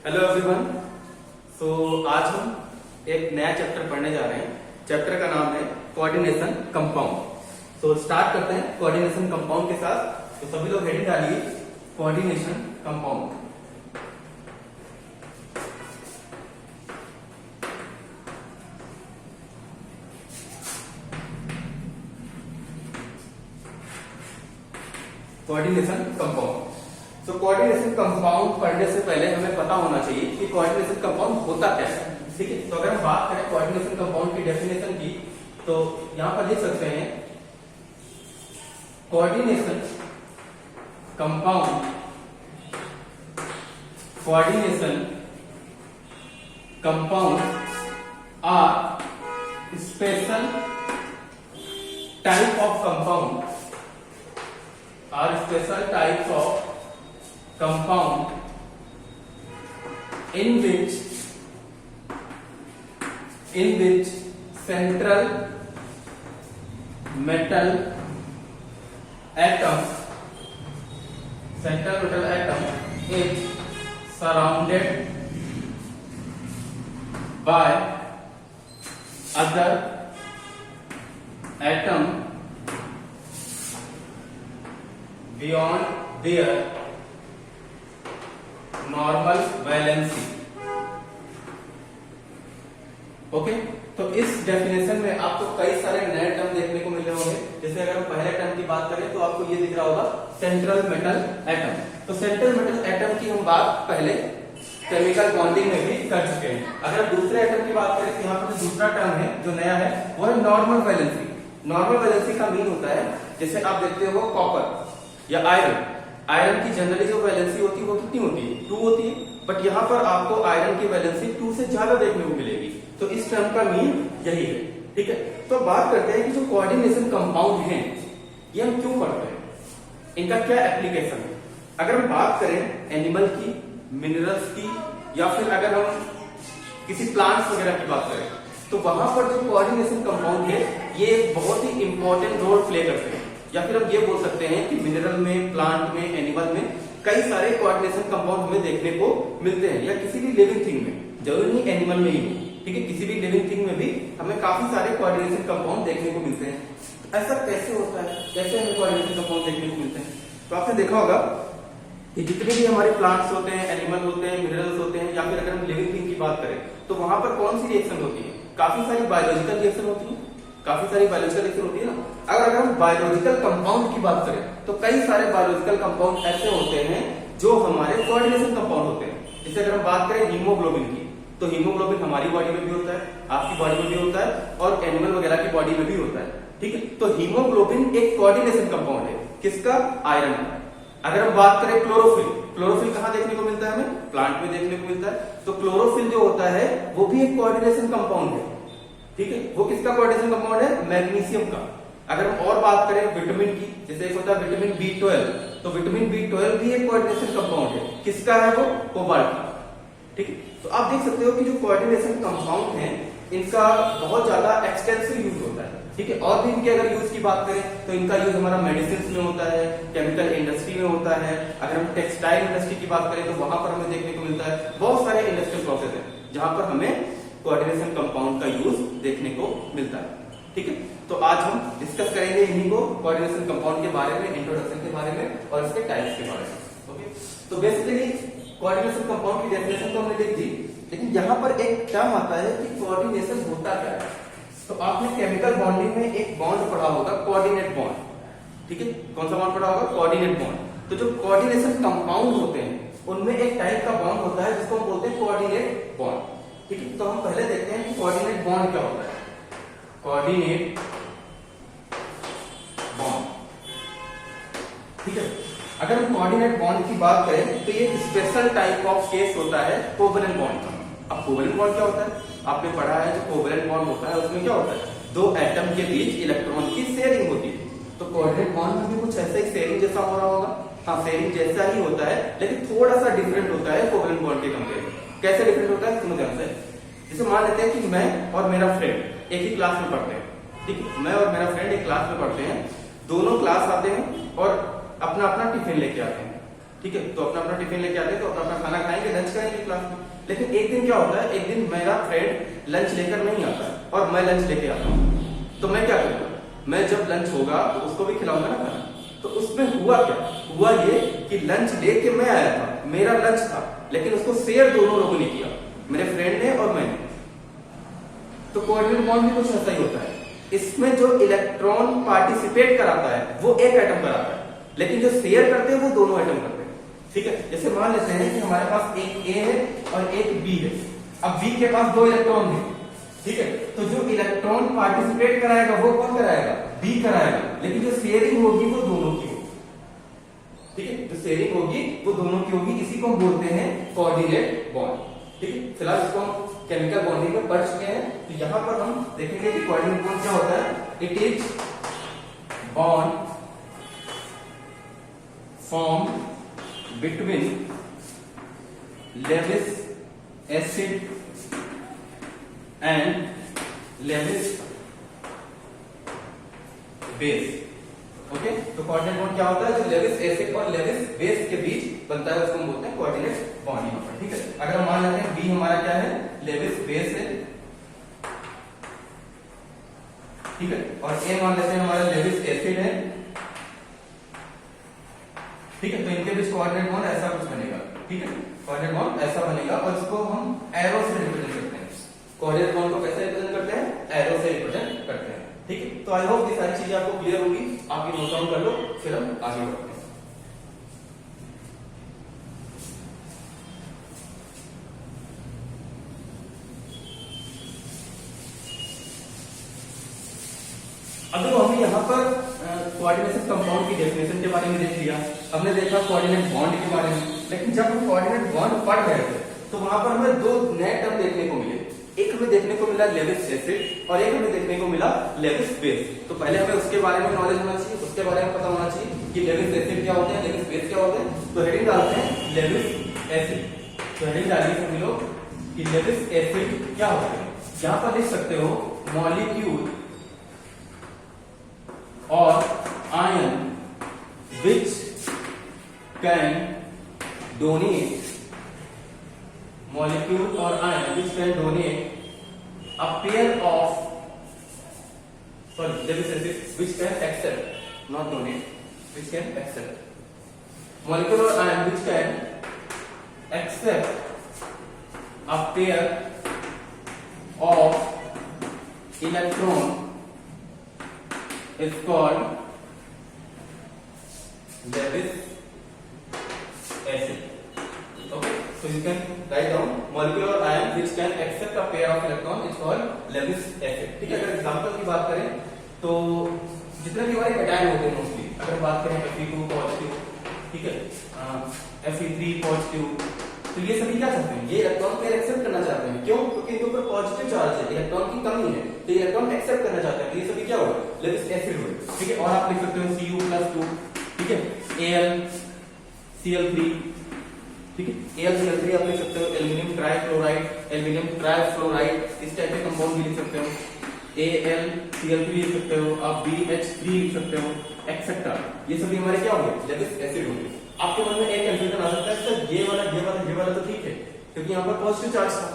Hello everyone. आज हम एक नया चैप्टर पढ़ने जा रहे हैं। चैप्टर का नाम है कोऑर्डिनेशन कंपाउंड। स्टार्ट करते हैं कोऑर्डिनेशन कंपाउंड के साथ। तो सभी लोग हेडिंग डालिए coordination compound. Coordination compound. Coordination compound पढ़ने से पहले हमें पता होना चाहिए कि कोऑर्डिनेशन कंपाउंड होता क्या है। ठीक है, तो अगर हम बात करें कोऑर्डिनेशन कंपाउंड की डेफिनेशन की, तो यहां पर लिख सकते हैं coordination compound are special type of compound in which central metal atom is surrounded by other atom beyond their normal valency. Okay, तो इस डेफिनेशन में आपको कई सारे नए टर्म देखने को मिल रहे होंगे। जैसे अगर हम पहले टर्म की बात करें तो आपको ये दिख रहा होगा सेंट्रल मेटल एटम। तो सेंट्रल मेटल एटम की हम बात पहले केमिकल बॉन्डिंग में भी कर चुके हैं। अगर दूसरे एटम की बात करें तो यहाँ पर दूसरा टर्म है जो नया है वो है नॉर्मल वैलेंसी। नॉर्मल वैलेंसी का मीन होता है, जैसे आप देखते हो कॉपर या आयरन की जनरली जो वैलेंसी होती है वो कितनी होती है? 2 होती है। बट यहाँ पर आपको आयरन की वैलेंसी 2 से ज्यादा देखने को मिलेगी। तो इस टर्म का मीन यही है। ठीक है, तो बात करते हैं कि जो कोऑर्डिनेशन कंपाउंड हैं ये हम क्यों पढ़ते हैं, इनका क्या एप्लीकेशन है। अगर हम बात करें एनिमल की, मिनरल्स की, या फिर अगर हम किसी प्लांट्स वगैरह की बात करें तो वहां पर जो कोऑर्डिनेशन कंपाउंड है ये बहुत ही इंपॉर्टेंट रोल प्ले करते हैं। या फिर हम ये बोल सकते हैं कि मिनरल में, प्लांट में, एनिमल में कई सारे कोऑर्डिनेशन कंपाउंड हमें देखने को मिलते हैं, या किसी भी लिविंग थिंग में, जरूरी नहीं एनिमल में ही हो। ठीक है, किसी भी लिविंग थिंग में भी हमें काफी सारे कोऑर्डिनेशन कंपाउंड देखने को मिलते हैं। तो ऐसा कैसे होता है, कैसे हमें कोऑर्डिनेशन कंपाउंड देखने को मिलते हैं? तो आपने देखा होगा कि जितने भी हमारे प्लांट्स होते हैं, एनिमल होते हैं, मिनरल्स होते हैं, या फिर अगर हम लिविंग थिंग की बात करें तो वहां पर कौन सी रिएक्शन होती है? काफी सारी बायोलॉजिकल रिएक्शन होती है। होती है ना। अगर हम बायोलॉजिकल कंपाउंड की बात करें तो कई सारे बायोलॉजिकल कंपाउंड ऐसे होते हैं जो हमारे कोऑर्डिनेशन कंपाउंड होते हैं। जैसे अगर हम बात करें हीमोग्लोबिन की, तो हीमोग्लोबिन हमारी बॉडी में भी होता है, आपकी बॉडी में भी होता है, और एनिमल वगैरह की बॉडी में भी होता है। ठीक है, तो हीमोग्लोबिन एक कोऑर्डिनेशन कंपाउंड है। किसका? आयरन का। अगर हम बात करें क्लोरोफिल कहाँ देखने को मिलता है? हमें प्लांट में देखने को मिलता है। तो क्लोरोफिल जो होता है वो भी एक कोऑर्डिनेशन कंपाउंड है। ठीक है, वो किसका कोऑर्डिनेशन कंपाउंड है? मैग्नीशियम का। अगर हम और बात करें विटामिन की, जैसे एक होता है विटामिन B12, तो विटामिन B12 भी एक कोऑर्डिनेशन कंपाउंड है। किसका है वो? कोबाल्ट का। ठीक है, तो आप देख सकते हो कि जो कोऑर्डिनेशन कंपाउंड है इनका बहुत ज्यादा एक्सटेंसिव यूज होता है। ठीक है, और भी इनके अगर यूज की बात करें तो इनका यूज हमारा मेडिसिन में होता है, केमिकल इंडस्ट्री में होता है। अगर हम टेक्सटाइल इंडस्ट्री की बात करें तो वहां पर हमें देखने को मिलता है। बहुत सारे इंडस्ट्रियल प्रोसेस है जहां पर हमें कोऑर्डिनेशन कंपाउंड का यूज देखने को मिलता है। ठीक है, तो आज हम डिस्कस करेंगे इन्हीं को, कोऑर्डिनेशन कंपाउंड के बारे में, इंट्रोडक्शन के बारे में और इसके टाइप्स के बारे में। ओके, तो बेसिकली कोऑर्डिनेशन कंपाउंड की डेफिनेशन तो हमने लिख दी, लेकिन यहाँ पर एक टर्म आता है कि कोऑर्डिनेशन होता क्या है। तो आपने केमिकल बॉन्डिंग में एक बॉन्ड पढ़ा होगा, कोऑर्डिनेट बॉन्ड। ठीक है, कौन सा बॉन्ड पढ़ा होगा? Coordinate bond. तो जो कोऑर्डिनेशन कंपाउंड होते हैं उनमें एक टाइप का बॉन्ड होता है जिसको हम बोलते हैं कोऑर्डिनेट बॉन्ड। ठीक है, तो हम पहले देखते हैं कि कोऑर्डिनेट बॉन्ड क्या होता है। कोऑर्डिनेट बॉन्ड, ठीक है, अगर हम कोऑर्डिनेट बॉन्ड की बात करें तो ये स्पेशल टाइप ऑफ केस होता है कोवलेंट बॉन्ड का। अब कोवलेंट बॉन्ड क्या होता है? आपने पढ़ा है जो कोवलेंट बॉन्ड होता है उसमें क्या होता है? 2 एटम के बीच इलेक्ट्रॉन की शेयरिंग होती है। तो कोऑर्डिनेट बॉन्ड में भी कुछ ऐसा ही शेयरिंग जैसा हो रहा होगा। हाँ, शेयरिंग जैसा ही होता है, लेकिन थोड़ा सा डिफरेंट होता है कोवलेंट बॉन्ड के कंपेयर में। कैसे डिफरेंट होता है? समझ आते हैं। जैसे मान लेते हैं कि मैं और मेरा फ्रेंड एक ही क्लास में पढ़ते हैं। ठीक है, मैं और मेरा फ्रेंड एक क्लास में पढ़ते हैं, दोनों क्लास आते हैं और अपना अपना टिफिन लेके आते हैं। ठीक है, तो अपना अपना टिफिन लेके आते हैं, तो अपना अपना खाना खाएंगे, लंच करेंगे क्लास में। लेकिन एक दिन क्या होता है, एक दिन मेरा फ्रेंड लंच लेकर नहीं आता और मैं लंच लेके आता हूँ, तो मैं क्या करूँगा, मैं जब लंच होगा तो उसको भी खिलाऊंगा ना खाना। तो उसमें हुआ क्या, हुआ ये कि लंच लेके मैं आया था, मेरा लंच था, लेकिन उसको शेयर दोनों लोगों ने किया, मेरे फ्रेंड ने और मैंने। तो कोऑर्डिनेट बॉन्ड भी कुछ ऐसा ही होता है। इसमें जो इलेक्ट्रॉन पार्टिसिपेट कराता है वो एक एटम कराता है, लेकिन जो शेयर करते हैं वो दोनों एटम करते हैं। ठीक है, जैसे मान लेते हैं कि हमारे पास एक ए है और एक बी है। अब बी के पास 2 इलेक्ट्रॉन है, ठीक है, तो जो इलेक्ट्रॉन पार्टिसिपेट कराएगा वो कौन कराएगा, बी कराएगा, लेकिन जो शेयरिंग होगी वो दोनों की होगी। ठीक है, जो शेयरिंग होगी वो दोनों की होगी, इसी को हम बोलते हैं कोऑर्डिनेट बॉन्ड। ठीक है, फिलहाल इसको हम केमिकल बॉन्डिंग में पढ़ चुके हैं, तो यहां पर हम देखेंगे कि कोऑर्डिनेट बॉन्ड क्या होता है। It is bond form between Lewis acid and Lewis base. Okay, तो कोऑर्डिनेट बॉन्ड क्या होता है, जो लेविस एसिड और लेविस बेस के बीच बनता है उसको हम बोलते हैं कोऑर्डिनेट बॉन्ड। यहां पर ठीक है, अगर हम मान लेते हैं बी हमारा क्या है, लेविस बेस है, ठीक है, और ए मान लेते हैं हमारा लेविस एसिड है, ठीक है, तो इनके बीच कोऑर्डिनेट बॉन्ड ऐसा कुछ बनेगा। ठीक है, कोऑर्डिनेट बॉन्ड ऐसा बनेगा और इसको हम एरो से रिप्रेजेंट करते हैं। कोऑर्डिनेट बॉन्ड को कैसे रिप्रेजेंट करते हैं, एरो से रिप्रेजेंट करते हैं। ठीक है, तो आई होप ये सारी चीजें आपको क्लियर होगी, आप ये नोट डाउन कर लो, फिर हम आगे बढ़ते हैं। अभी तो हमने यहाँ पर कोऑर्डिनेशन कंपाउंड की डेफिनेशन के बारे में देख लिया, हमने देखा कोऑर्डिनेट बॉन्ड के बारे में, लेकिन जब हम कोऑर्डिनेट बॉन्ड पढ़ रहे थे तो वहां पर हमें 2 नए टर्म देखने को मिले। एक हमें देखने को मिला लेविस एसिड और एक हमें देखने को मिला लेविस बेस। तो पहले हमें उसके बारे में नॉलेज होना चाहिए, उसके बारे में पता होना चाहिए कि लेविस एसिड क्या होते हैं, लेविस बेस क्या होते हैं। तो हेडिंग डालते हैं लेविस एसिड, तो हेडिंग डालिए सभी लोग कि लेविस एसिड क्या होता है। यहां पर लिख सकते हो मॉलिक्यूल और ion which can donate, molecule or ion which can donate a pair of, sorry, levi's acid which can accept, not donate, which can accept, molecule or ion which can accept a pair of electron is called Lewis acid. Okay, so you can write down molecular ion which can accept a pair of electron is called Lewis acid. ठीक है, अगर example की बात करें तो जितने भी हमारे कैटायन होते हैं मोस्टली, अगर बात करें Fe2 पॉजिटिव, ठीक है, Fe3 पॉजिटिव, तो ये सभी क्या चाहते हैं, ये इलेक्ट्रॉन पेयर एक्सेप्ट करना चाहते हैं। क्यों, क्योंकि इनके ऊपर पॉजिटिव चार्ज है, इलेक्ट्रॉन की कमी है, तो इलेक्ट्रॉन एक्सेप्ट करना चाहते हैं, तो ये सभी क्या होगा, लेविस एसिड होगा। ठीक है, और आप लिख सकते हो Cu+2, ठीक है, AlCl3, ठीक है, AlCl3 आप लिख सकते हो, एल्यूमिनियम ट्राइक्लोराइड, एल्यूमिनियम ट्राइफ्लोराइड, इस टाइप के कंपाउंड भी लिख सकते हो, AlCl3 लिख सकते हो, आप BH3 लिख सकते हो, एक्सेट्रा। ये सभी हमारे क्या होंगे, लेविस एसिड होंगे। आपके मन में एक कंफ्यूजन आ सकता है, सर ये वाला तो ठीक है, क्योंकि यहाँ पर पॉजिटिव चार्ज था,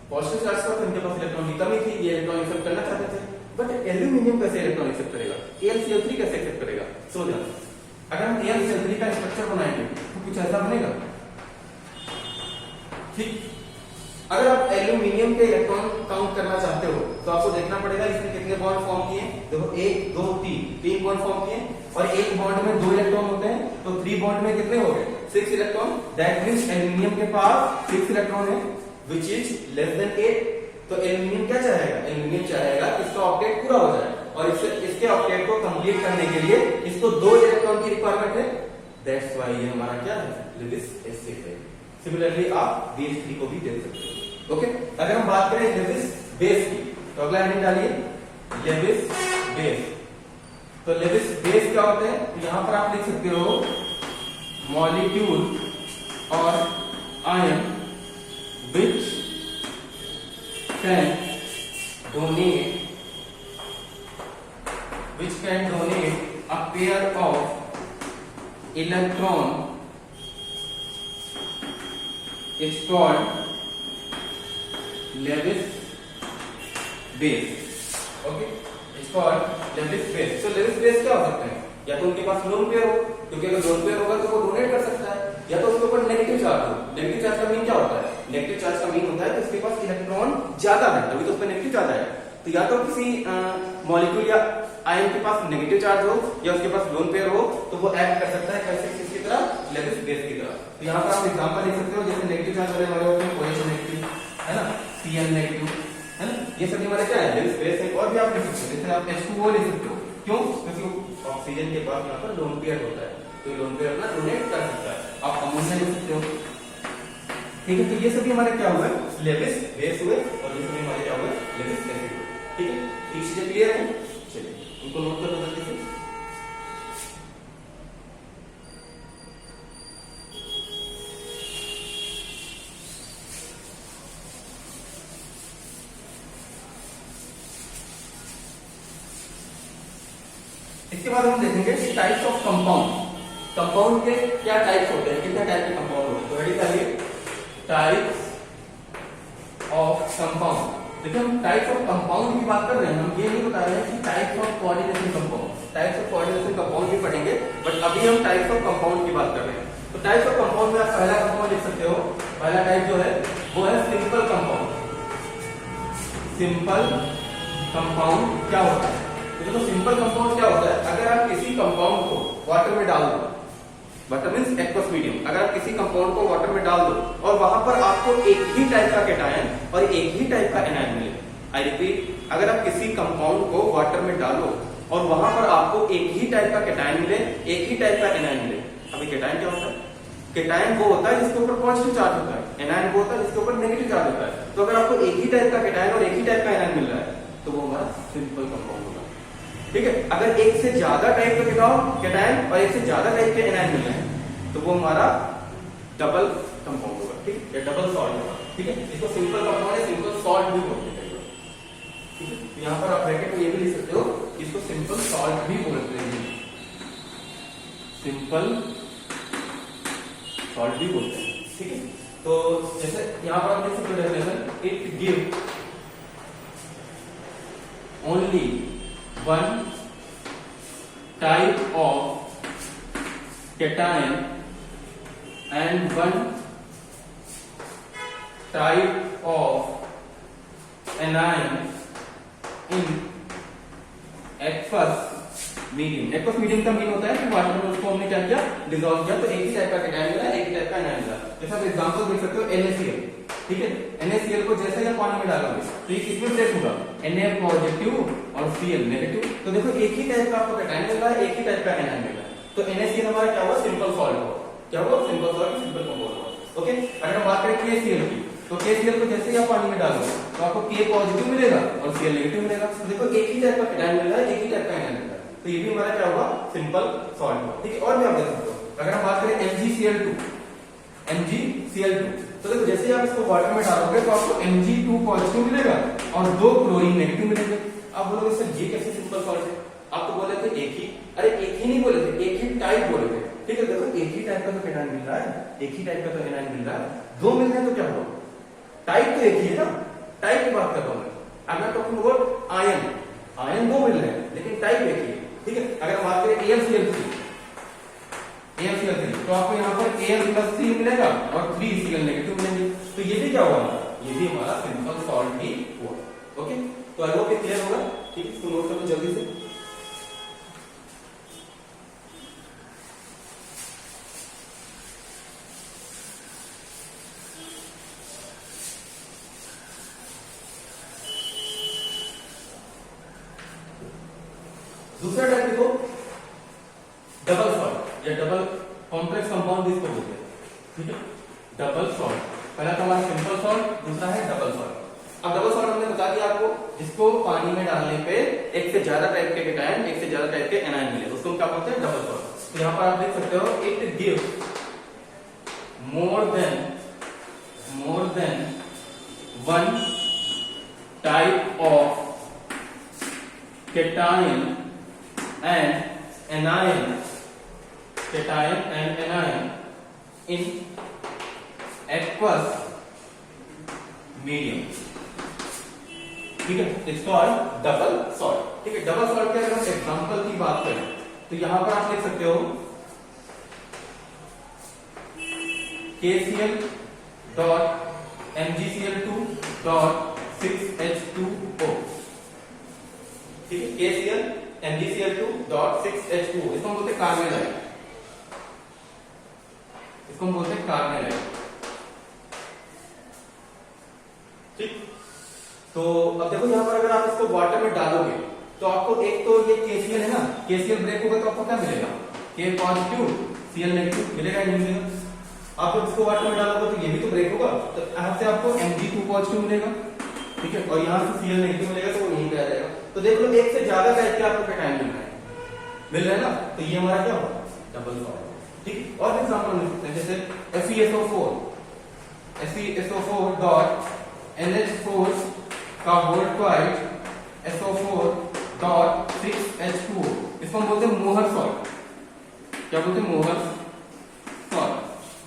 पॉजिटिव चार्ज था तो इनके पास इलेक्ट्रॉन की कमी थी, ये इलेक्ट्रॉन एक्सेप्ट करना चाहते थे, बट एल्यूमिनियम कैसे इलेक्ट्रॉन एक्सेप्ट करेगा, AlCl3 कैसे एक्सेप्ट करेगा। सो ध्यान, अगर हम AlCl3 का स्ट्रक्चर बनाएंगे तो कुछ ऐसा बनेगा। ठीक, अगर आप एल्यूमिनियम के इलेक्ट्रॉन काउंट करना चाहते हो तो आपको देखना पड़ेगा इसने कितने बॉन्ड फॉर्म किए। देखो 1 2 3 बॉन्ड फॉर्म किए, और एक बॉन्ड में 2 इलेक्ट्रॉन होते हैं, तो 3 बॉन्ड में कितने हो गए, 6 इलेक्ट्रॉन। दैट मींस एल्यूमिनियम के पास 6 इलेक्ट्रॉन है, विच इज लेस देन 8। तो एल्यूमिनियम क्या चाहेगा, एल्यूमिनियम चाहेगा कि इसका ऑक्टेट पूरा हो जाए, और इसके ऑक्टेट को कंप्लीट करने के लिए इसको 2 इलेक्ट्रॉन की रिक्वायरमेंट है। दैट्स व्हाई ये हमारा क्या है, लेविस एसिड है। सिमिलरली आप BH3 को भी देख सकते हो। ओके, अगर हम बात करें लेविस बेस की, तो अगला हेडिंग डालिए लेविस बेस। तो लेविस बेस क्या होते हैं, तो यहां पर आप लिख सकते हो मॉलिक्यूल और ion which can donate a pair of electron it's called Lewis base. Okay, it's called Lewis base. तो लेविस बेस क्या हो सकते हैं? या तो उनके पास लोन पेयर हो, क्योंकि अगर लोन पेयर होगा तो वो डोनेट कर सकता है, या तो उसके ऊपर नेगेटिव चार्ज हो। नेगेटिव चार्ज का मीन क्या होता है? नेगेटिव चार्ज का मीन होता है कि उसके पास इलेक्ट्रॉन ज्यादा है, तभी तो उस पर नेगेटिव चार्ज आएगा। तो या तो किसी मॉलिक्यूल या आयन के पास नेगेटिव चार्ज हो, या उसके पास लोन पेयर हो, तो वो एक्ट कर सकता है कैसे? किसकी तरह? लेविस बेस की तरह। तो यहाँ पर आप एग्जांपल लिख सकते हो, जैसे नेगेटिव चार्ज वाले हमारे होते हैं OH नेगेटिव, है ना, Cl नेगेटिव, है ना, ये सभी हमारे क्या है? लेविस बेस है। और भी आप लिख सकते हो, जैसे आप H2O लिख सकते हो। क्यों? क्योंकि ऑक्सीजन के पास यहाँ पर लोन पेयर होता है, तो लोन पेयर अपना डोनेट कर सकता है। आप अमोनिया लिख सकते हो, ठीक है। तो ये सभी हमारे क्या हुए? लेविस बेस हुए, और ये सभी हमारे क्या हुए? लेविस एसिड हुए, ठीक है। ये चीजें क्लियर है? चलिए इनको नोट कर लो जल्दी से। इसके बाद हम देखेंगे टाइप्स ऑफ कंपाउंड। कंपाउंड के क्या टाइप्स होते हैं, कितने टाइप के कंपाउंड होते हैं? तो रेडी करिए, टाइप्स ऑफ कंपाउंड। देखिए हम टाइप्स ऑफ कंपाउंड की बात कर रहे हैं, हम ये नहीं बता रहे हैं कि types of coordination compound. Types of coordination compound भी पढ़ेंगे, बट अभी हम टाइप्स ऑफ कंपाउंड की बात कर रहे हैं। तो टाइप्स ऑफ कंपाउंड में आप पहला कंपाउंड लिख सकते हो। पहला टाइप जो है वो है सिंपल कंपाउंड। सिंपल कंपाउंड क्या होता है? तो सिंपल कंपाउंड क्या होता है? अगर आप किसी कंपाउंड को वाटर में डाल दो, वाटर मींस एक्वस मीडियम, अगर आप किसी कंपाउंड को वाटर में डाल दो और वहां पर आपको एक ही टाइप का कैटायन और एक ही टाइप का एनायन मिले। आई रिपीट, अगर आप किसी कंपाउंड को वाटर में डालो और वहां पर आपको एक ही टाइप का कैटायन मिले, एक ही टाइप का एनायन मिले। अभी कैटायन क्या होता है? कैटायन वो होता है जिसके ऊपर पॉजिटिव चार्ज होता है, एनायन वो होता है जिसके ऊपर नेगेटिव चार्ज होता है। तो अगर आपको एक ही टाइप का कैटायन और एक ही टाइप का एनायन मिल रहा है, तो वो हमारा सिंपल कंपाउंड होगा, ठीक है। अगर एक से ज्यादा टाइप का कैटायन और एक से ज्यादा टाइप के एनायन मिल रहे हैं, तो वो हमारा डबल कंपाउंड होगा, ठीक है, डबल सॉल्ट होगा, ठीक है। इसको सिंपल कंपाउंड या सिंपल सॉल्ट भी बोलते हैं, ठीक है। तो यहाँ पर आप ब्रैकेट में ये भी लिख सकते हो, इसको सिंपल सॉल्ट भी बोलते हैं, सिंपल सॉल्ट भी बोलते हैं, ठीक है। तो जैसे यहाँ पर आप देख सकते हो definition, it give only one type of cation and one type of anion in aqueous medium। Aqueous medium का मीन होता है कि वाटर में उसको हमने क्या किया? डिसॉल्व किया, तो एक ही टाइप का कैटायन मिला, एक ही टाइप का एनायन मिला। जैसे आप एग्जांपल देख सकते हो NaCl, ठीक है। NaCl को जैसे ही पानी में डालोगे तो ये किसमें ब्रेक होगा? Na पॉजिटिव और Cl नेगेटिव। तो देखो एक ही टाइप का आपको कैटायन मिल रहा है, एक ही टाइप का एनायन मिल रहा है। तो NaCl हमारा क्या हुआ? सिंपल सॉल्ट हुआ। क्या हुआ? सिंपल सॉल्ट, सिंपल कंपाउंड हुआ, ओके। अगर हम बात करें KCl की, तो KCl को जैसे ही आप पानी में डालोगे तो आपको K पॉजिटिव मिलेगा और Cl नेगेटिव मिलेगा। तो देखो एक ही टाइप का कैटायन मिल रहा है, एक ही टाइप का एनायन मिल रहा है, तो ये भी हमारा क्या हुआ? सिंपल सॉल्ट हुआ, ठीक है। और भी आप देख सकते हो, अगर हम बात करें MgCl2, तो देखो जैसे आप इसको वाटर में डालोगे तो आपको Mg2 पॉजिटिव मिलेगा और 2 क्लोरीन नेगेटिव मिलेंगे। आप बोलोगे सर ये कैसे सिंपल सॉल्ट है? आप तो बोले थे एक ही, अरे एक ही नहीं बोले थे, एक ही टाइप बोले थे, ठीक है। देखो एक ही टाइप का तो कैटायन मिल रहा है, एक ही टाइप का तो एनायन मिल रहा है, दो मिल रहे हैं तो क्या हुआ? टाइप तो एक ही है ना, टाइप की बात कर रहा हूं मैं। I am talking about ion, ion दो मिल रहे हैं लेकिन टाइप एक ही है, ठीक है। अगर हम बात करें AlCl3, तो आपको यहाँ पर Al+3 मिलेगा और 3 Cl नेगेटिव मिलेंगे। तो ये भी क्या हुआ? ये भी हमारा सिंपल सॉल्ट ही हुआ, ओके। तो आई होप ये क्लियर होगा, ठीक है। इसको नोट कर लो जल्दी से। दूसरा टाइप देखो, डबल सॉल्ट या डबल कॉम्प्लेक्स कंपाउंड जिसको बोलते हैं, ठीक है। डबल सॉल्ट, पहला तो हमारा सिंपल सॉल्ट, दूसरा है डबल सॉल्ट। अब डबल सॉल्ट हमने बता दिया आपको, जिसको पानी में डालने पे एक से ज्यादा टाइप के कैटायन, एक से ज्यादा टाइप के एनायन मिले, उसको क्या बोलते हैं? Double salt. तो यहाँ पर आप देख सकते हो, it give more than one type of cation and anion in aqueous medium, ठीक है, इट्स कॉल्ड डबल सॉल्ट। ठीक है, डबल सॉल्ट के अगर हम एग्जांपल की बात करें तो यहां पर आप लिख सकते हो KCl dot MgCl2 dot 6H2O, ठीक है, KCl MgCl2 डॉट 6H2O, इसको हम बोलते हैं कार्बोनाइड, इसको हम बोलते हैं कार्बोनाइड। ठीक, तो अब देखो यहां पर अगर आप इसको वाटर में डालोगे तो आपको एक तो ये KCl है ना, KCl ब्रेक होगा तो आपको क्या मिलेगा, K पॉजिटिव Cl नेगेटिव मिलेगा, नहीं मिलेगा। आप जब इसको वाटर में डालोगे तो ये भी तो ब्रेक होगा, तो यहां से आपको Mg2 पॉजिटिव मिलेगा, ठीक है, और यहां से Cl नेगेटिव मिलेगा, तो वो यहीं पे आ जाएगा। तो देख लो एक से ज्यादा टाइप के आपको कैटायन मिल रहा है ना, तो ये हमारा क्या होगा, डबल सॉल्ट। ठीक, और एग्जांपल लिख सकते हैं जैसे FeSO4 डॉट NH4 का whole twice SO4 dot 6H2O, इसको हम बोलते हैं मोहर सॉल्ट। क्या बोलते हैं, मोहर सॉल्ट।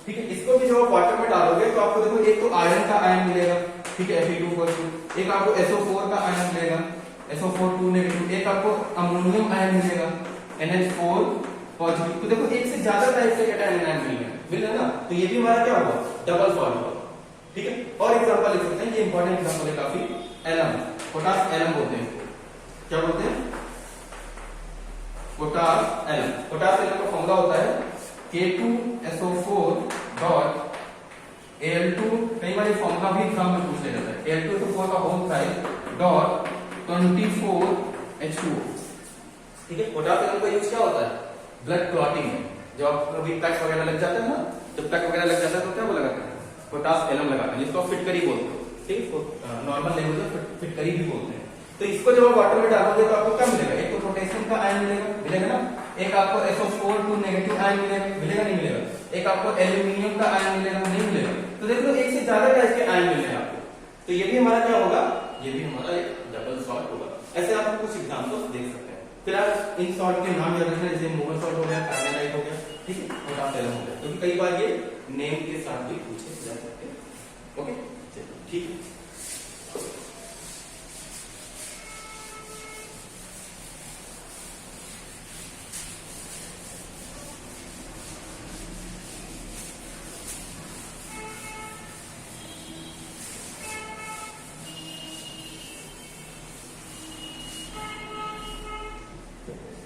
ठीक है, इसको भी जब आप वाटर में डालोगे तो आपको देखो एक तो आयरन का आयन मिलेगा, ठीक है, Fe2 पॉजिटिव, एक आपको SO4 का आयन मिलेगा, SO4 नेगेटिव, एक आपको अमोनियम आयन मिलेगा NH4 पॉजिटिव। तो देखो एक से ज्यादा टाइप के कैटायन आयन मिल रहे ना, तो ये भी हमारा क्या होगा, डबल सॉल्ट होगा। ठीक है, और एग्जांपल लिख सकते हैं, ये इंपॉर्टेंट एग्जांपल है काफी, एलम, पोटास एलम बोलते हैं, क्या बोलते हैं, पोटास एलम। पोटास एलम का फॉर्मूला होता है K2SO4 डॉट Al2, कई बार ये फॉर्मूला भी एग्जाम में पूछ लिया जाता है, Al2SO4 का होल ट्वाइस डॉट 24H2O। ठीक है, पोटास एलम का यूज क्या होता है, ब्लड क्लॉटिंग में, जब आप कभी पैक वगैरह लग जाता है ना, जब पैक वगैरह लग जाता है तो क्या वो लगाते हैं, पोटास एलम लगाते हैं, जिसको आप फिटकरी बोलते हो। ठीक, नॉर्मल लैंग्वेज में फिटकरी भी बोलते हैं। तो इसको जब आप वाटर में डालोगे तो आपको क्या मिलेगा, एक तो पोटेशियम का आयन मिलेगा ना, एक आपको SO4 नेगेटिव आयन मिलेगा नहीं मिलेगा, एक आपको एल्यूमिनियम का आयन मिलेगा नहीं मिलेगा। तो देख लो एक से ज्यादा टाइप के आयन मिलेंगे आपको, तो ये भी हमारा क्या होगा, ये भी हमारा एक डबल सॉल्ट होगा। ऐसे आप कुछ एग्जांपल्स देख सकते हैं। फिर आप इन सॉल्ट के नाम याद रखना, जैसे मोहर सॉल्ट हो गया, कार्बोनाइट हो गया, ठीक है, पोटास एलम हो गया, क्योंकि कई बार ये नेम के साथ भी पूछे जा सकते हैं। ओके, चलिए ठीक है।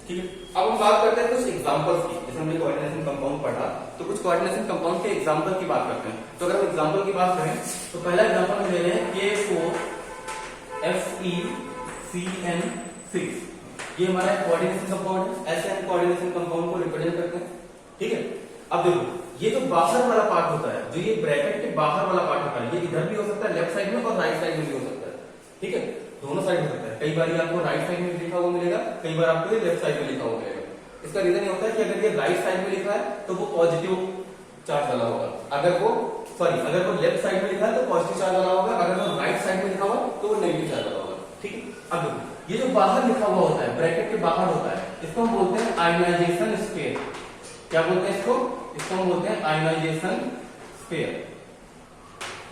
ठीक है, अब हम बात करते हैं कुछ एग्जांपल्स की। जैसे हमने कोऑर्डिनेशन कंपाउंड पढ़ा, तो कुछ कोऑर्डिनेशन कंपाउंड के एग्जांपल की बात करते हैं। तो अगर हम एग्जांपल की बात करें तो पहला एग्जांपल हम ले रहे हैं K4FeCN6, ये हमारा कोऑर्डिनेशन कंपाउंड है। ऐसे हम कोऑर्डिनेशन कंपाउंड को रिप्रेजेंट करते हैं। ठीक है, अब देखो ये जो बाहर वाला पार्ट होता है, जो ये ब्रैकेट के बाहर वाला पार्ट होता है, ये इधर भी हो सकता है, लेफ्ट साइड में, और राइट साइड में भी हो सकता है। ठीक है, दोनों साइड हो सकता है। कई बार ये आपको राइट साइड में लिखा हुआ मिलेगा, कई बार आपको ये लेफ्ट साइड में लिखा हुआ मिलेगा। इसका रीजन ये होता है कि अगर ये राइट साइड में लिखा है तो वो पॉजिटिव चार्ज वाला होगा, अगर वो लेफ्ट साइड में लिखा है तो पॉजिटिव चार्ज वाला होगा, अगर वो राइट साइड में लिखा हुआ तो वो नेगेटिव चार्ज वाला होगा। ठीक है, अब ये जो बाहर लिखा हुआ होता है, ब्रैकेट के बाहर होता है, इसको हम बोलते हैं आयनाइजेशन स्पेयर। क्या बोलते हैं इसको हम बोलते हैं आयनाइजेशन स्पेयर।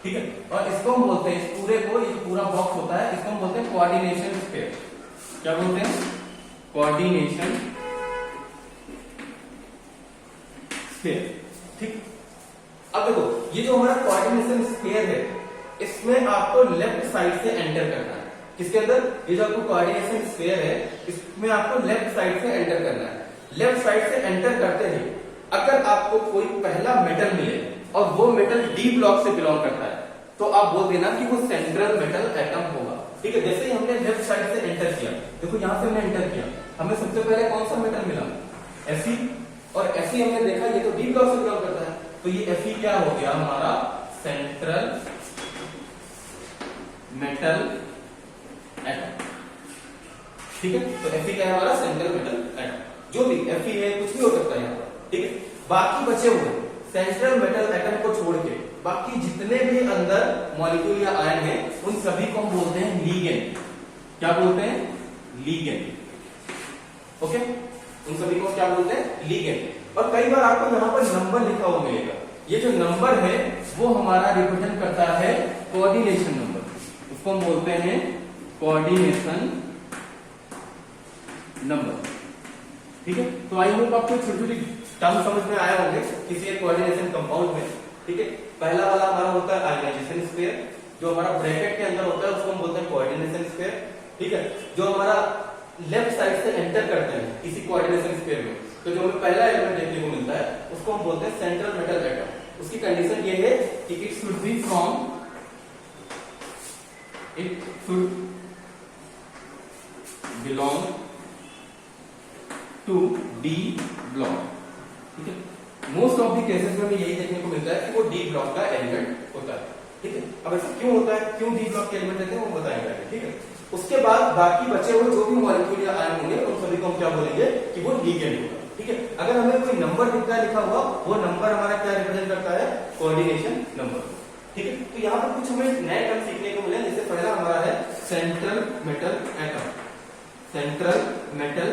ठीक है, और इसको हम बोलते हैं, इस पूरे को, ये पूरा बॉक्स होता है, इसको हम बोलते हैं कोऑर्डिनेशन स्पेयर। क्या बोलते हैं, कोऑर्डिनेशन स्पेयर। ठीक, अब देखो ये जो हमारा कोऑर्डिनेशन स्पेयर है, इसमें आपको लेफ्ट साइड से एंटर करना है। किसके अंदर, ये जो आपको कोऑर्डिनेशन स्फीयर है, इसमें आपको लेफ्ट साइड से एंटर करना है। लेफ्ट साइड से एंटर करते ही अगर आपको कोई पहला मेटल मिले और वो मेटल डी ब्लॉक से बिलोंग करता है, तो आप बोल देना कि वो सेंट्रल मेटल एटम होगा। ठीक है, जैसे ही हमने लेफ्ट साइड से एंटर किया, देखो यहां से हमने एंटर किया, हमें सबसे पहले कौन सा मेटल मिला, Fe, और Fe हमने देखा ये तो डी ब्लॉक से बिलोंग करता है, तो ये Fe क्या हो गया हमारा सेंट्रल मेटल एटम। ठीक है, तो Fe क्या है हमारा सेंट्रल मेटल एटम। जो भी Fe है, कुछ भी हो सकता है यहाँ पर। ठीक है, बाकी बचे हुए सेंट्रल मेटल एटम को छोड़ के बाकी जितने भी अंदर मॉलिक्यूल या आयन है, उन सभी को हम बोलते हैं लीगेंड। क्या बोलते हैं, लीगेंड। ओके, उन सभी को क्या बोलते हैं, लीगेंड। और कई बार आपको यहाँ पर नंबर लिखा हुआ मिलेगा, ये जो नंबर है वो हमारा रिप्रेजेंट करता है कोऑर्डिनेशन नंबर, उसको हम बोलते हैं कोऑर्डिनेशन नंबर। ठीक है, तो आई होप आपको छोटी छोटी टर्म समझ में आया होंगे किसी एक कोऑर्डिनेशन कंपाउंड में। ठीक है, पहला वाला हमारा होता है आयनाइजेशन स्क्वायर, जो हमारा ब्रैकेट के अंदर होता है उसको हम बोलते हैं कोऑर्डिनेशन स्क्वायर। ठीक है, जो हमारा लेफ्ट साइड से एंटर करते हैं किसी कोऑर्डिनेशन स्क्वायर में, तो जो हमें पहला एलिमेंट देखने को मिलता है उसको हम बोलते हैं सेंट्रल मेटल एटम। उसकी कंडीशन ये है कि it should belong to D block. ठीक है, मोस्ट ऑफ द केसेस में हमें यही देखने को मिलता है कि वो डी ब्लॉक का एलिमेंट होता है। ठीक है, अब ऐसा क्यों होता है, क्यों डी ब्लॉक के एलिमेंट रहते हैं वो बताएंगे। ठीक है, उसके बाद बाकी बचे हुए जो भी मॉलिक्यूल या आयन होंगे उन सभी को हम क्या बोलेंगे कि वो लिगेंड होगा। ठीक है, अगर हमें कोई नंबर दिख रहा है लिखा हुआ, वो नंबर हमारा क्या रिप्रेजेंट करता है, कोऑर्डिनेशन नंबर। ठीक है, तो यहाँ पर कुछ हमें नए टर्म सीखने को मिले, जैसे पहला हमारा है central metal atom. Central metal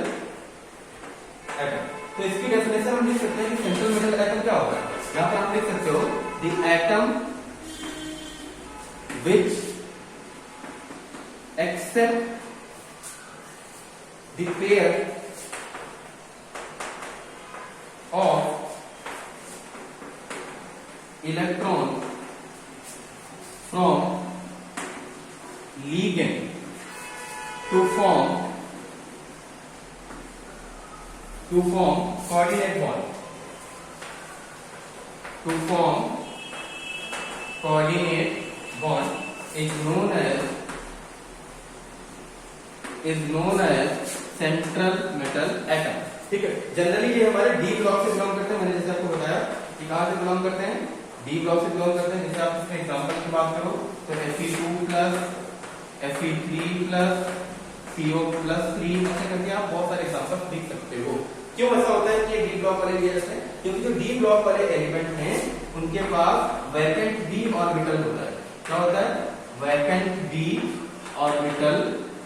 atom, तो इसकी डेफिनेशन हम लिख सकते हैं कि सेंट्रल मेटल एटम क्या होता है। यहाँ पर हम लिख सकते हो the atom which accept the pair of electron from ligand to form coordinate bond, to form coordinate bond is known as central metal atom। ठीक है, जनरली ये हमारे डी ब्लॉक से बिलोंग करते हैं। मैंने जैसे आपको बताया कि कहां से बिलोंग करते हैं, डी ब्लॉक से बिलोंग करते हैं। जैसे आप इसमें एग्जांपल की बात करो तो Fe2+ Fe3+ CO+3 ऐसे करके आप बहुत सारे एग्जांपल लिख सकते हो। क्यों ऐसा होता है कि डी ब्लॉक वाले लिए जाते हैं, क्योंकि जो डी ब्लॉक वाले एलिमेंट हैं उनके पास वैकेंट डी ऑर्बिटल होता है। क्या होता है, वैकेंट डी ऑर्बिटल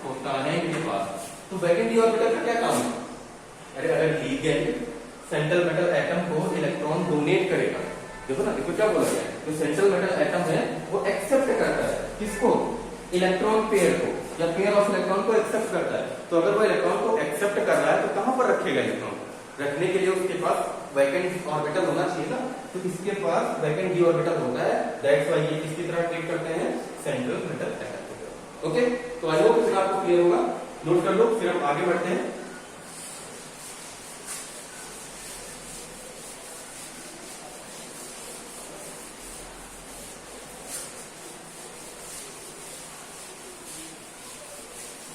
होता है इनके पास। तो वैकेंट डी ऑर्बिटल का क्या काम है, अरे अगर लिगेंड सेंट्रल मेटल एटम को इलेक्ट्रॉन डोनेट करेगा, देखो ना, देखो क्या बोला गया है, जो सेंट्रल मेटल एटम है वो एक्सेप्ट करता है किसको, इलेक्ट्रॉन पेयर को, या पेयर ऑफ इलेक्ट्रॉन को एक्सेप्ट करता है। तो अगर वो इलेक्ट्रॉन को एक्सेप्ट कर रहा है तो कहां पर रखेगा इलेक्ट्रॉन, रखने के लिए उसके पास वैकेंट ऑर्बिटल होना चाहिए ना, तो इसके पास वैकेंट डी ऑर्बिटल होता है। दैट्स व्हाई ये किसकी तरह ट्रीट करते हैं, सेंट्रल मेटल एटम। ओके, तो आई होप फिर आपको क्लियर होगा, नोट कर लो, फिर हम आगे बढ़ते हैं।